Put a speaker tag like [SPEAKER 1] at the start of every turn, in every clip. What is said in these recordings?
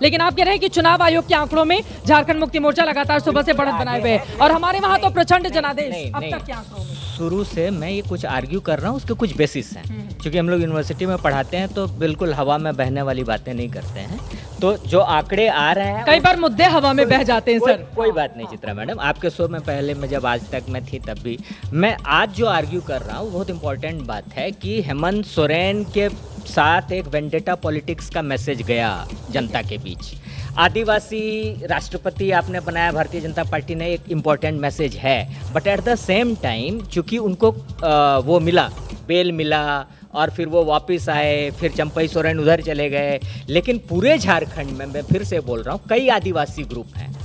[SPEAKER 1] लेकिन आप कह रहे हैं कि चुनाव आयोग के आंकड़ों में झारखंड मुक्ति मोर्चा लगातार सुबह से बढ़त बनाए हुए है और हमारे वहां तो प्रचंड जनादेश अब तक के आंकड़ों में।
[SPEAKER 2] शुरू से मैं ये कुछ आर्ग्यू कर रहा हूँ, उसके कुछ बेसिस हैं। क्योंकि हम लोग यूनिवर्सिटी में पढ़ाते हैं तो बिल्कुल हवा में बहने वाली बातें नहीं करते हैं। तो जो आंकड़े आ रहे हैं,
[SPEAKER 1] कई बार मुद्दे हवा में बह जाते हैं सर।
[SPEAKER 2] कोई बात नहीं चित्रा मैडम, आपके शो में पहले में जब आज तक मैं थी तब भी मैं आज जो आर्ग्यू कर रहा हूँ बहुत इंपॉर्टेंट बात है कि हेमंत सोरेन के साथ एक वेंडेटा पॉलिटिक्स का मैसेज गया जनता के बीच। आदिवासी राष्ट्रपति आपने बनाया भारतीय जनता पार्टी ने, एक इम्पॉर्टेंट मैसेज है। But at the same time चूँकि उनको वो मिला, बेल मिला और फिर वो वापस आए, फिर चंपई सोरेन उधर चले गए। लेकिन पूरे झारखंड में मैं फिर से बोल रहा हूँ कई आदिवासी ग्रुप हैं,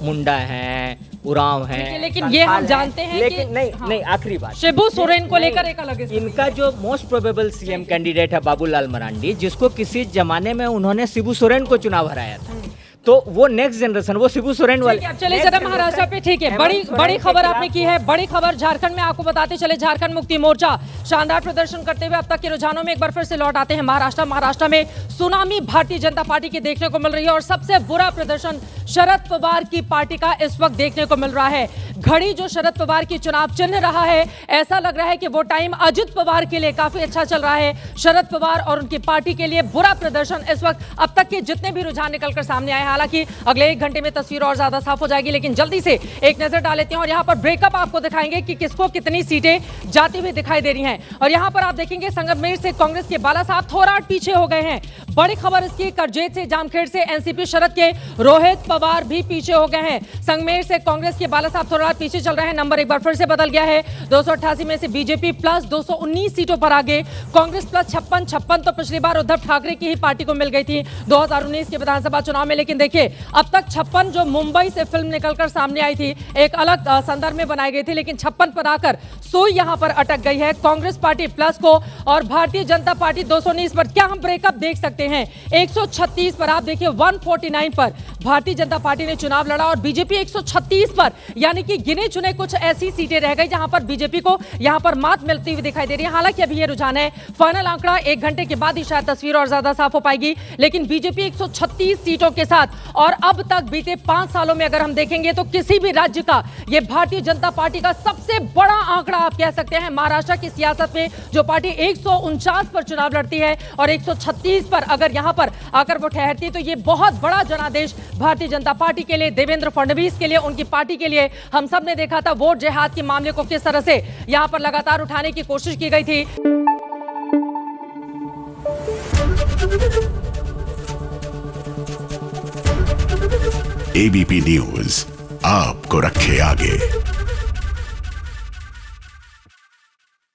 [SPEAKER 2] मुंडा हैं, उरांव हैं,
[SPEAKER 1] लेकिन ये हम जानते हैं
[SPEAKER 2] लेकिन
[SPEAKER 1] कि
[SPEAKER 2] नहीं आखिरी बात,
[SPEAKER 1] शिबू सोरेन को लेकर एक अलग
[SPEAKER 2] इनका जो मोस्ट प्रोबेबल सीएम कैंडिडेट है बाबूलाल मरांडी, जिसको किसी जमाने में उन्होंने शिबू सोरेन को चुनाव हराया था, तो वो नेक्स्ट जनरेशन, वो शिबू सोरेन वाले।
[SPEAKER 1] चलिए जरा महाराष्ट्र पे, ठीक है, बड़ी खबर आपने की है। बड़ी खबर झारखंड में आपको बताते चले, झारखंड मुक्ति मोर्चा शानदार प्रदर्शन करते हुए अब तक के रुझानों में एक बार फिर से लौट आते हैं महाराष्ट्र में सुनामी भारतीय जनता पार्टी की देखने को मिल रही है और सबसे बुरा प्रदर्शन शरद पवार की पार्टी का इस वक्त देखने को मिल रहा है। घड़ी जो शरद पवार की चुनाव चिन्ह रहा है, ऐसा लग रहा है कि वो टाइम अजित पवार के लिए काफी अच्छा चल रहा है। शरद पवार और उनकी पार्टी के लिए बुरा प्रदर्शन इस वक्त अब तक के जितने भी रुझान निकलकर सामने आए, हालांकि अगले 1 घंटे में तस्वीर और ज्यादा साफ हो जाएगी, लेकिन जल्दी से एक नजर डाल लेते हैं और यहाँ पर ब्रेकअप आपको दिखाएंगे कि किसको कितनी सीटें जाती हुई दिखाई दे रही हैं। और यहाँ पर आप देखेंगे संगमेर से कांग्रेस के बाला साहब थोराट पीछे हो गए हैं। बड़ी खबर इसकी, करजेत से, जामखेड़ से एनसीपी शरद के रोहित पवार भी पीछे हो गए हैं। संगमेर से कांग्रेस के बाला साहब थोराट पीछे चल रहे हैं, नंबर एक बार फिर से बदल गया है। 288 में से बीजेपी प्लस 219 सीटों पर आगे, कांग्रेस प्लस 56 तो पिछली बार उद्धव ठाकरे की ही पार्टी को मिल गई थी 2019 के विधानसभा चुनाव में। लेकिन देखिए अब तक 56 जो मुंबई से फिल्म निकलकर सामने आई थी, एक अलग संदर्भ में बनाई गई थी, लेकिन 56 पर आकर सुई यहां पर अटक गई है कांग्रेस पार्टी प्लस को और भारतीय जनता पार्टी 219 पर। क्या हम ब्रेकअप देख सकते हैं? 136 पर, आप देखिए 149 पर भारतीय जनता पार्टी ने चुनाव लड़ा और बीजेपी 136 पर, यानी कि गिने चुने कुछ ऐसी सीटें रह गई जहां पर बीजेपी को यहां पर मात मिलती हुई दिखाई दे रही है। हालांकि अभी ये रुझान है, फाइनल आंकड़ा 1 घंटे के बाद ही शायद तस्वीर और ज्यादा साफ हो पाएगी, लेकिन बीजेपी 136 सीटों के साथ और अब तक बीते 5 सालों में अगर हम देखेंगे तो किसी भी राज्य का ये भारतीय जनता पार्टी का सबसे बड़ा आंकड़ा आप कह सकते हैं। महाराष्ट्र की सियासत में जो पार्टी 149 पर चुनाव लड़ती है और 136 पर अगर यहां पर आकर वो ठहरती है, तो ये बहुत बड़ा जनादेश भारतीय जनता पार्टी के लिए, देवेंद्र फडणवीस के लिए, उनकी पार्टी के लिए। हम सब ने देखा था वोट जिहाद के मामले को किस तरह से यहां पर लगातार उठाने की कोशिश की गई थी।
[SPEAKER 3] एबीपी न्यूज आपको रखे आगे।